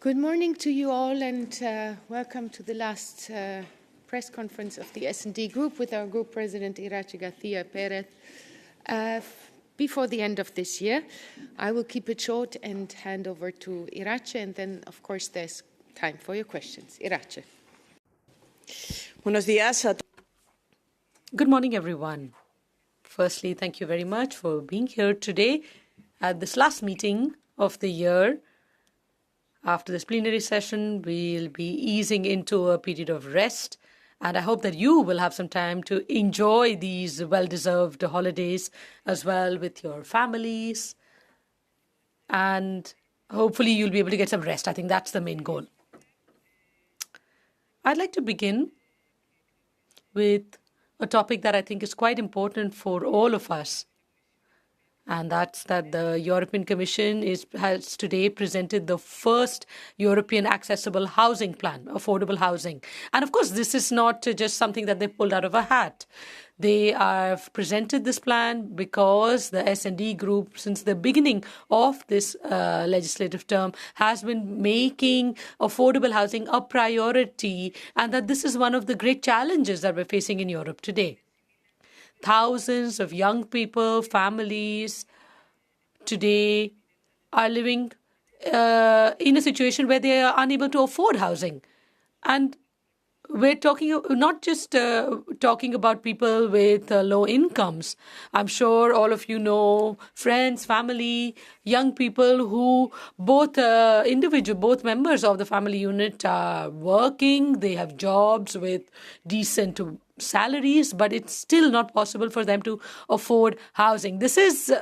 Good morning to you all, and welcome to the last press conference of the S&D Group with our Group President Iratxe García Pérez before the end of this year. I will keep it short and hand over to Iratxe, and then, of course, there's time for your questions. Iratxe. Buenos días a Good morning, everyone. Firstly, thank you very much for being here today at this last meeting of the year. After this plenary session, we'll be easing into a period of rest, and I hope that you will have some time to enjoy these well-deserved holidays as well with your families, and hopefully you'll be able to get some rest. I think that's the main goal. I'd like to begin with a topic that I think is quite important for all of us. And that's that the European Commission has today presented the first European accessible housing plan, affordable housing. And of course, this is not just something that they pulled out of a hat. They have presented this plan because the S&D Group, since the beginning of this legislative term, has been making affordable housing a priority, and that this is one of the great challenges that we're facing in Europe today. Thousands of young people, families today are living in a situation where they are unable to afford housing. And we're not just talking about people with low incomes. I'm sure all of you know friends, family, young people who both members of the family unit are working. They have jobs with decent salaries, but it's still not possible for them to afford housing. This is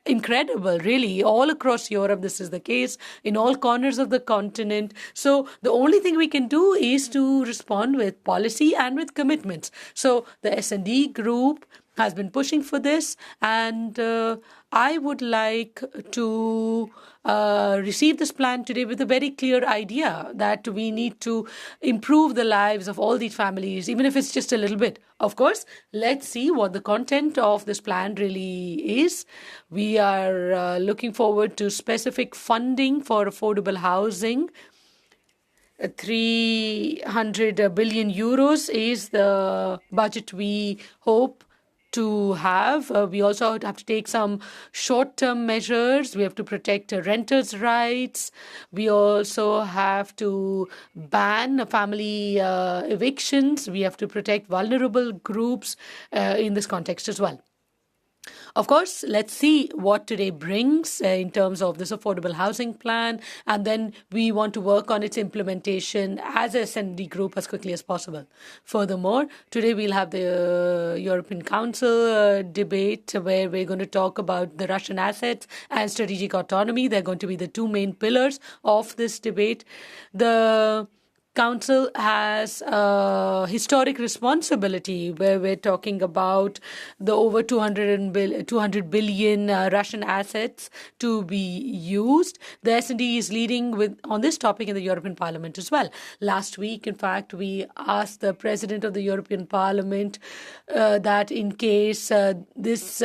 incredible, really. All across Europe, this is the case, in all corners of the continent. So the only thing we can do is to respond with policy and with commitments. So the S&D Group has been pushing for this, and I would like to receive this plan today with a very clear idea that we need to improve the lives of all these families, even if it's just a little bit. Of course, let's see what the content of this plan really is. We are looking forward to specific funding for affordable housing. 300 billion euros is the budget we hope to have. We also have to take some short-term measures. We have to protect renters' rights. We also have to ban family evictions. We have to protect vulnerable groups in this context as well. Of course, let's see what today brings in terms of this affordable housing plan, and then we want to work on its implementation as a S&D Group as quickly as possible. Furthermore, today we'll have the European Council debate where we're going to talk about the Russian assets and strategic autonomy. They're going to be the two main pillars of this debate. The Council has a historic responsibility where we're talking about the over 200 billion Russian assets to be used. The S&D is leading on this topic in the European Parliament as well. Last week, in fact, we asked the President of the European Parliament that in case this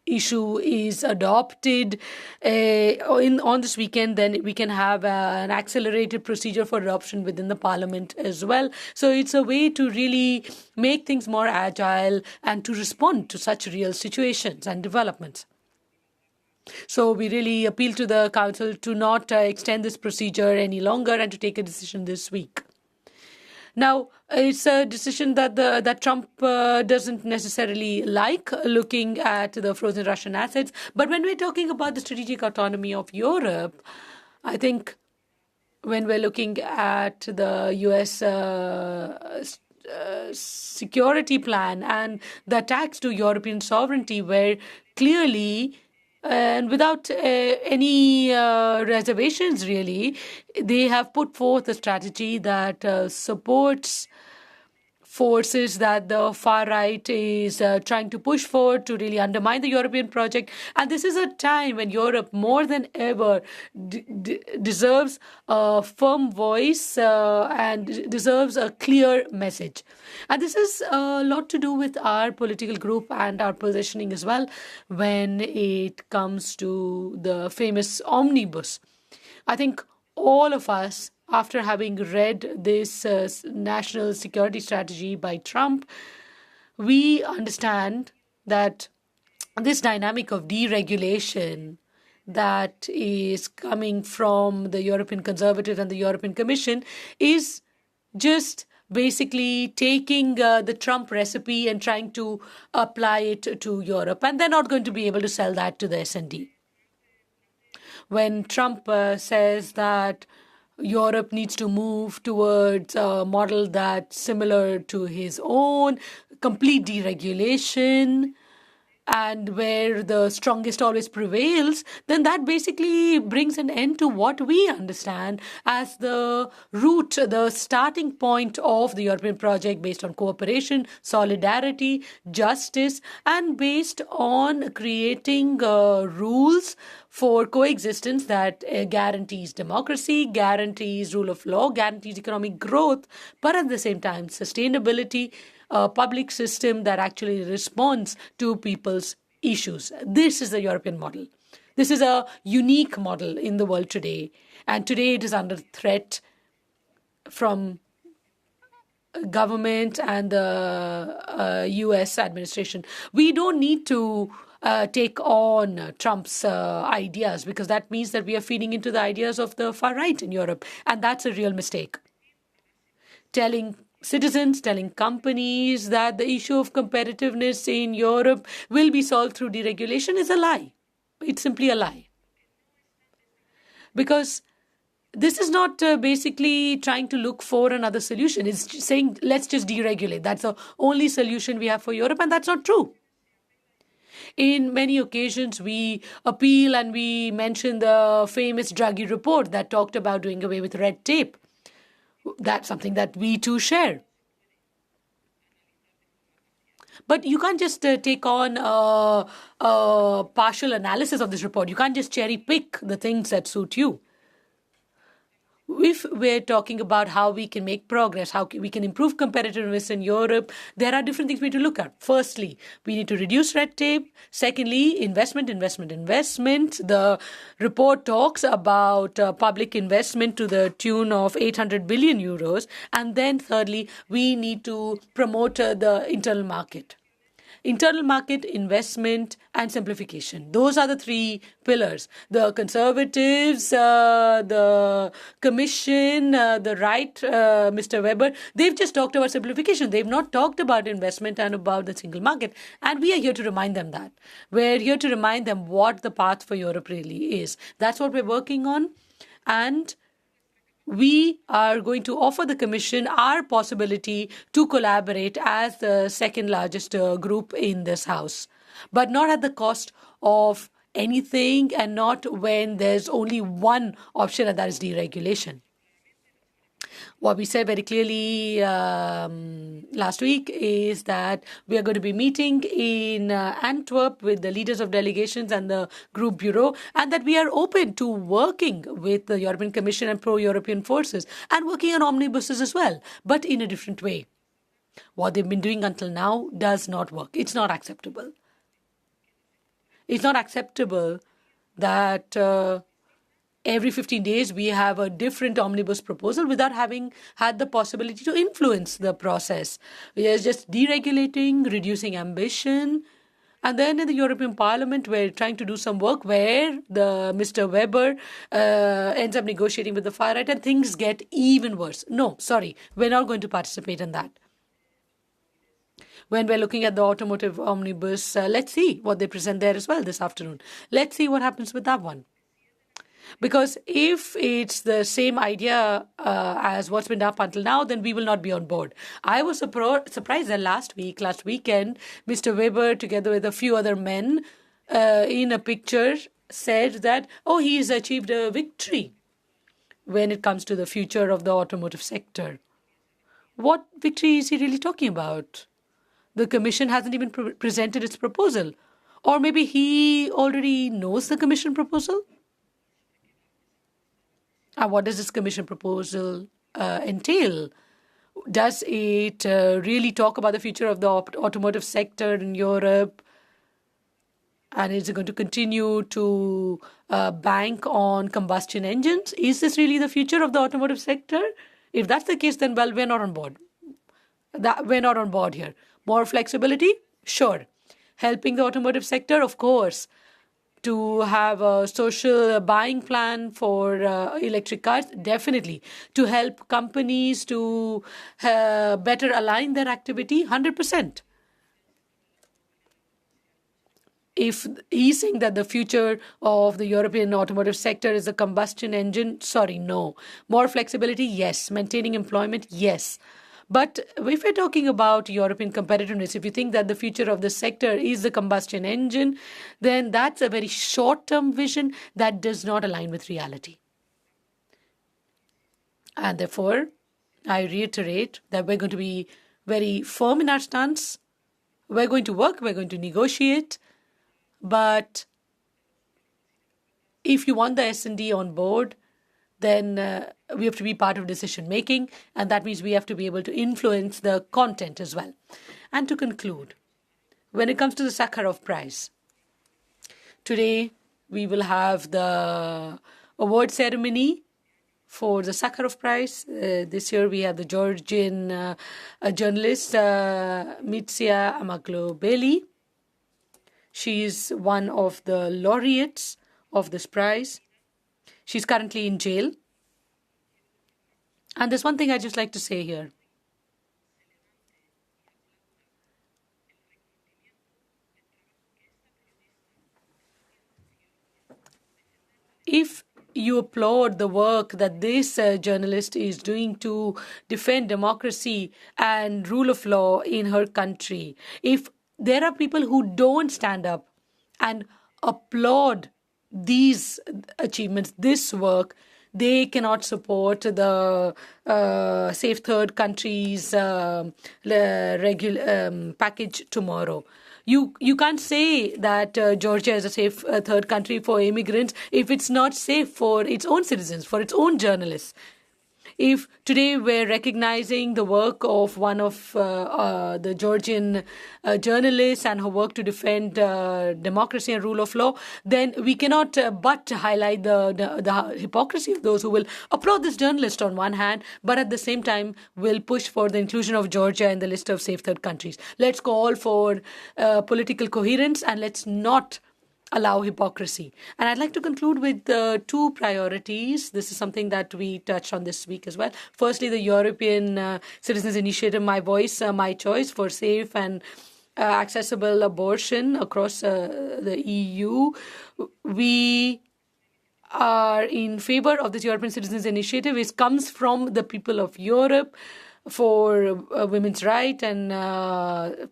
issue is adopted on this weekend, then we can have an accelerated procedure for adoption within the Parliament as well. So it's a way to really make things more agile and to respond to such real situations and developments. So we really appeal to the Council to not extend this procedure any longer and to take a decision this week. Now, it's a decision that Trump doesn't necessarily like, looking at the frozen Russian assets. But when we're talking about the strategic autonomy of Europe, I think when we're looking at the U.S. security plan and the attacks to European sovereignty, where clearly and without any reservations, really, they have put forth a strategy that supports forces that the far right is trying to push forward to really undermine the European project. And this is a time when Europe, more than ever, deserves a firm voice and deserves a clear message. And this has a lot to do with our political group and our positioning as well when it comes to the famous omnibus. I think all of us, after having read this national security strategy by Trump, we understand that this dynamic of deregulation that is coming from the European conservatives and the European Commission is just basically taking the Trump recipe and trying to apply it to Europe. And they're not going to be able to sell that to the S&D. When Trump says that Europe needs to move towards a model that's similar to his own, complete deregulation, and where the strongest always prevails, then that basically brings an end to what we understand as the root, the starting point of the European project, based on cooperation, solidarity, justice, and based on creating rules for coexistence that guarantees democracy, guarantees rule of law, guarantees economic growth, but at the same time sustainability, a public system that actually responds to people's issues. This is the European model. This is a unique model in the world today. And today it is under threat from government and the US administration. We don't need to take on Trump's ideas, because that means that we are feeding into the ideas of the far right in Europe. And that's a real mistake. Telling citizens, telling companies that the issue of competitiveness in Europe will be solved through deregulation is a lie. It's simply a lie. Because this is not basically trying to look for another solution. It's saying, let's just deregulate. That's the only solution we have for Europe, and that's not true. In many occasions, we appeal and we mention the famous Draghi report that talked about doing away with red tape. That's something that we too share. But you can't just take on a partial analysis of this report. You can't just cherry pick the things that suit you. If we're talking about how we can make progress, how we can improve competitiveness in Europe, there are different things we need to look at. Firstly, we need to reduce red tape. Secondly, investment. The report talks about public investment to the tune of 800 billion euros. And then thirdly, we need to promote the internal market. Internal market, investment, and simplification. Those are the three pillars. The conservatives, the commission, the right, Mr. Weber, they've just talked about simplification. They've not talked about investment and about the single market. And we are here to remind them that. We're here to remind them what the path for Europe really is. That's what we're working on. And we are going to offer the Commission our possibility to collaborate as the second largest group in this House, but not at the cost of anything and not when there's only one option, and that is deregulation. What we said very clearly last week is that we are going to be meeting in Antwerp with the leaders of delegations and the group bureau, and that we are open to working with the European Commission and pro-European forces and working on omnibuses as well, but in a different way. What they've been doing until now does not work. It's not acceptable. It's not acceptable that every 15 days we have a different omnibus proposal without having had the possibility to influence the process. We are just deregulating, reducing ambition. And then in the European Parliament, we're trying to do some work where Mr. Weber ends up negotiating with the far right and things get even worse. No, sorry, we're not going to participate in that. When we're looking at the automotive omnibus, let's see what they present there as well this afternoon. Let's see what happens with that one. Because if it's the same idea as what's been done up until now, then we will not be on board. I was surprised that last weekend, Mr. Weber, together with a few other men, in a picture, said that, he's achieved a victory when it comes to the future of the automotive sector. What victory is he really talking about? The Commission hasn't even presented its proposal. Or maybe he already knows the Commission proposal? And what does this Commission proposal entail? Does it really talk about the future of the automotive sector in Europe? And is it going to continue to bank on combustion engines? Is this really the future of the automotive sector? If that's the case, then, well, we're not on board. We're not on board here. More flexibility? Sure. Helping the automotive sector? Of course. To have a social buying plan for electric cars? Definitely. To help companies to better align their activity? 100%. If he's saying that the future of the European automotive sector is a combustion engine, sorry, no. More flexibility, yes. Maintaining employment, yes. But if we're talking about European competitiveness, if you think that the future of the sector is the combustion engine, then that's a very short-term vision that does not align with reality. And therefore, I reiterate that we're going to be very firm in our stance. We're going to work, we're going to negotiate. But if you want the S&D on board, then we have to be part of decision making, and that means we have to be able to influence the content as well. And to conclude, when it comes to the Sakharov Prize, today we will have the award ceremony for the Sakharov Prize. This year we have the Georgian journalist Mitsia Amaglobeli. She is one of the laureates of this prize. She's currently in jail. And there's one thing I'd just like to say here. If you applaud the work that this journalist is doing to defend democracy and rule of law in her country, if there are people who don't stand up and applaud these achievements, this work, they cannot support the Safe Third Countries package tomorrow. You can't say that Georgia is a safe third country for immigrants if it's not safe for its own citizens, for its own journalists. If today we're recognizing the work of one of the Georgian journalists and her work to defend democracy and rule of law, then we cannot but highlight the hypocrisy of those who will applaud this journalist on one hand, but at the same time will push for the inclusion of Georgia in the list of safe third countries. Let's call for political coherence and let's not allow hypocrisy. And I'd like to conclude with two priorities. This is something that we touched on this week as well. Firstly, the European Citizens Initiative, My Voice, My Choice for safe and accessible abortion across the EU. We are in favor of this European Citizens Initiative. It comes from the people of Europe for women's rights and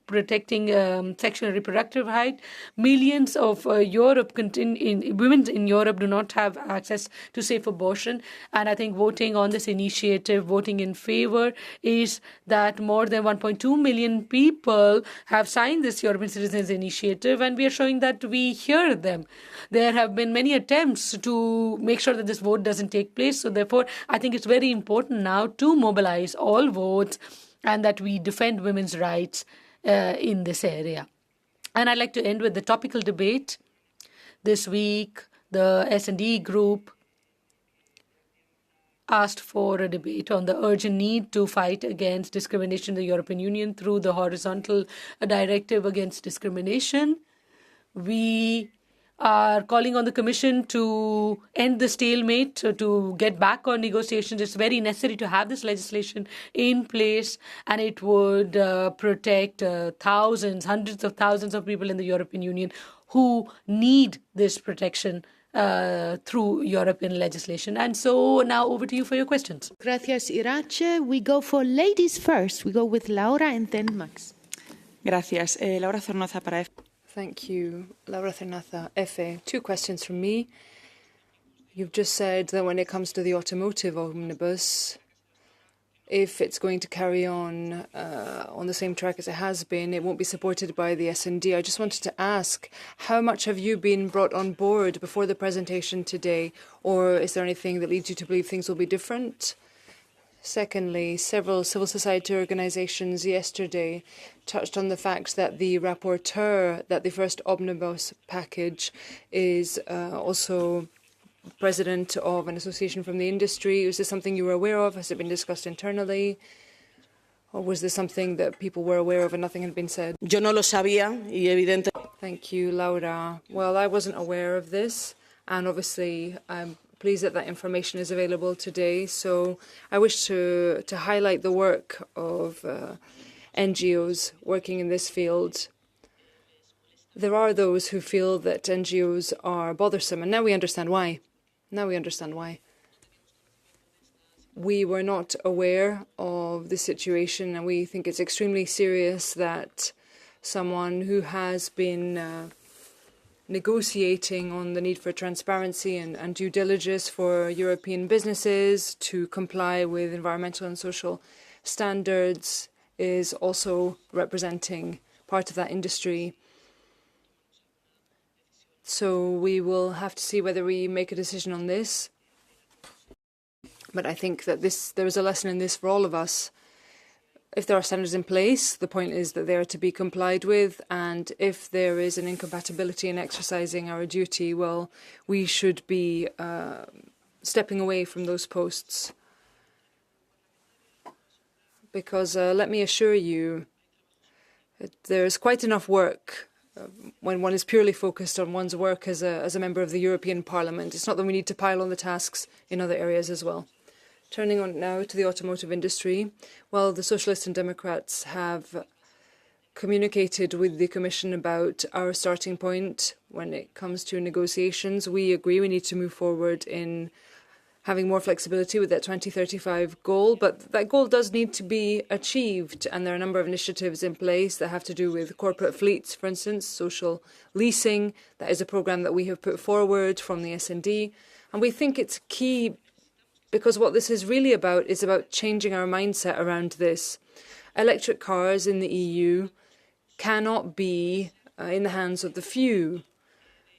protecting sexual and reproductive rights. Millions of women in Europe do not have access to safe abortion. And I think voting on this initiative, voting in favor, is that more than 1.2 million people have signed this European Citizens Initiative, and we are showing that we hear them. There have been many attempts to make sure that this vote doesn't take place. So therefore, I think it's very important now to mobilize all votes and that we defend women's rights in this area. And I'd like to end with the topical debate. This week, the S&D group asked for a debate on the urgent need to fight against discrimination in the European Union through the horizontal directive against discrimination. We are calling on the Commission to end the stalemate, to get back on negotiations. It's very necessary to have this legislation in place, and it would protect thousands, hundreds of thousands of people in the European Union who need this protection through European legislation. And so now over to you for your questions. Gracias, Iratxe. We go for ladies first. We go with Laura and then Max. Gracias. Laura Zornoza para Thank you, Laura Cernaza, FA. Two questions from me. You've just said that when it comes to the automotive omnibus, if it's going to carry on the same track as it has been, it won't be supported by the S&D. I just wanted to ask, how much have you been brought on board before the presentation today, or is there anything that leads you to believe things will be different? Secondly, several civil society organizations yesterday touched on the fact that the rapporteur, that the first omnibus package is also president of an association from the industry. Was this something you were aware of? Has it been discussed internally? Or was this something that people were aware of and nothing had been said? Yo no lo sabía y evidente. Thank you, Laura. Well, I wasn't aware of this, and obviously I'm pleased that that information is available today. So I wish to highlight the work of NGOs working in this field. There are those who feel that NGOs are bothersome, and now we understand why. We were not aware of the situation, and we think it's extremely serious that someone who has been negotiating on the need for transparency and due diligence for European businesses to comply with environmental and social standards is also representing part of that industry. So we will have to see whether we make a decision on this. But I think that there is a lesson in this for all of us. If there are standards in place, the point is that they are to be complied with, and if there is an incompatibility in exercising our duty, well, we should be stepping away from those posts. Because let me assure you, there's quite enough work when one is purely focused on one's work as a member of the European Parliament. It's not that we need to pile on the tasks in other areas as well. Turning on now to the automotive industry. Well, the Socialists and Democrats have communicated with the Commission about our starting point when it comes to negotiations. We agree we need to move forward in having more flexibility with that 2035 goal, but that goal does need to be achieved, and there are a number of initiatives in place that have to do with corporate fleets, for instance, social leasing. That is a programme that we have put forward from the S&D, and we think it's key because what this is really about is about changing our mindset around this. Electric cars in the EU cannot be in the hands of the few.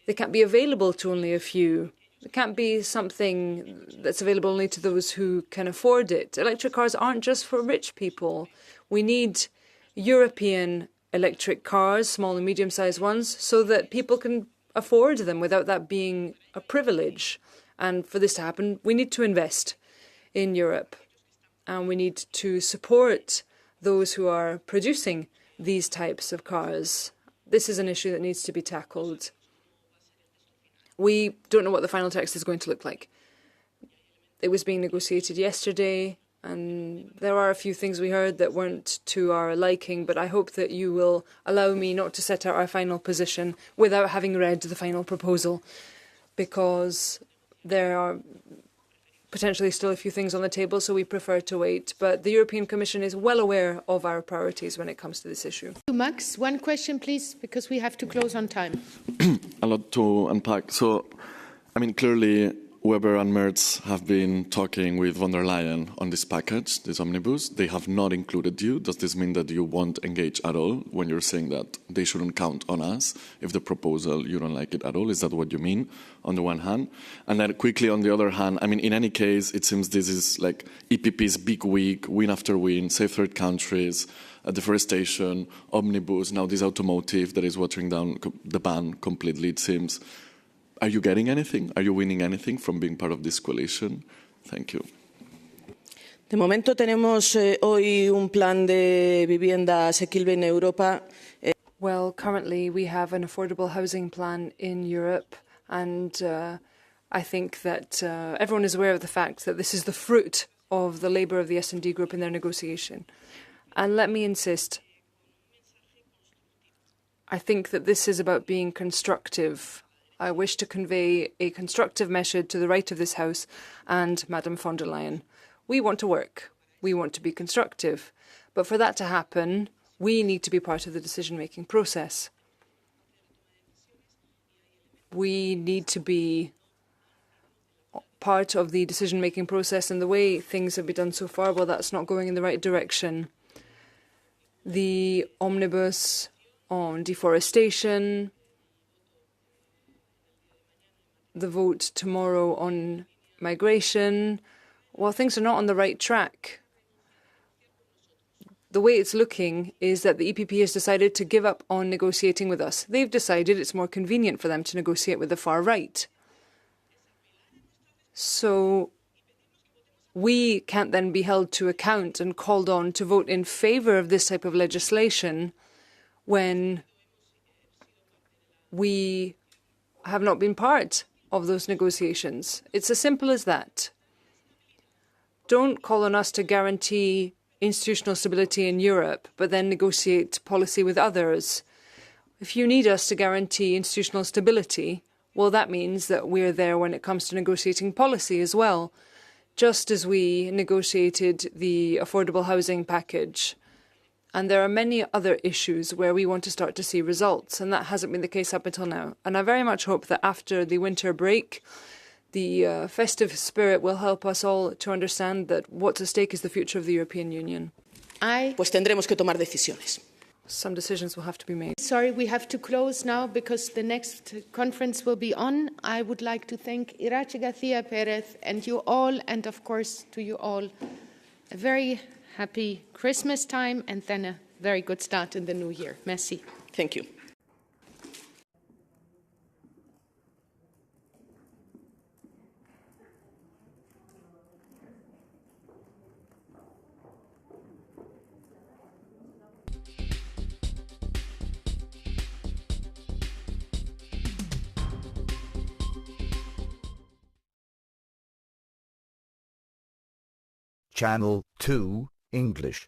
They can't be available to only a few. It can't be something that's available only to those who can afford it. Electric cars aren't just for rich people. We need European electric cars, small and medium-sized ones, so that people can afford them without that being a privilege. And for this to happen, we need to invest in Europe. And we need to support those who are producing these types of cars. This is an issue that needs to be tackled. We don't know what the final text is going to look like. It was being negotiated yesterday, and there are a few things we heard that weren't to our liking, but I hope that you will allow me not to set out our final position without having read the final proposal, because there are potentially still a few things on the table, so we prefer to wait. But the European Commission is well aware of our priorities when it comes to this issue. Max, one question, please, because we have to close on time. A lot to unpack. So, I mean, clearly, Weber and Merz have been talking with von der Leyen on this package, this omnibus. They have not included you. Does this mean that you won't engage at all when you're saying that they shouldn't count on us if the proposal, you don't like it at all? Is that what you mean, on the one hand? And then quickly, on the other hand, I mean, in any case, it seems this is like EPP's big week, win after win, safe third countries, deforestation, omnibus, now this automotive that is watering down the ban completely, it seems. Are you getting anything? Are you winning anything from being part of this coalition? Thank you. De momento tenemos hoy un plan de vivienda asequible en Europa. Well, currently we have an affordable housing plan in Europe, and I think that everyone is aware of the fact that this is the fruit of the labour of the S&D group in their negotiation. And let me insist, I think that this is about being constructive. I wish to convey a constructive message to the right of this House and Madame von der Leyen. We want to work. We want to be constructive. But for that to happen, we need to be part of the decision-making process. We need to be part of the decision-making process, and the way things have been done so far, well, that's not going in the right direction. The omnibus on deforestation, the vote tomorrow on migration, well, things are not on the right track. The way it's looking is that the EPP has decided to give up on negotiating with us. They've decided it's more convenient for them to negotiate with the far right. So we can't then be held to account and called on to vote in favour of this type of legislation when we have not been part of those negotiations. It's as simple as that. Don't call on us to guarantee institutional stability in Europe, but then negotiate policy with others. If you need us to guarantee institutional stability, well, that means that we're there when it comes to negotiating policy as well, just as we negotiated the affordable housing package. And there are many other issues where we want to start to see results, and that hasn't been the case up until now. And I very much hope that after the winter break, the festive spirit will help us all to understand that what's at stake is the future of the European Union. Pues tendremos que tomar decisiones. Some decisions will have to be made. Sorry, we have to close now because the next conference will be on. I would like to thank Iratxe García Pérez and you all, and of course to you all, a very happy Christmas time and then a very good start in the new year. Merci. Thank you. Channel 2 English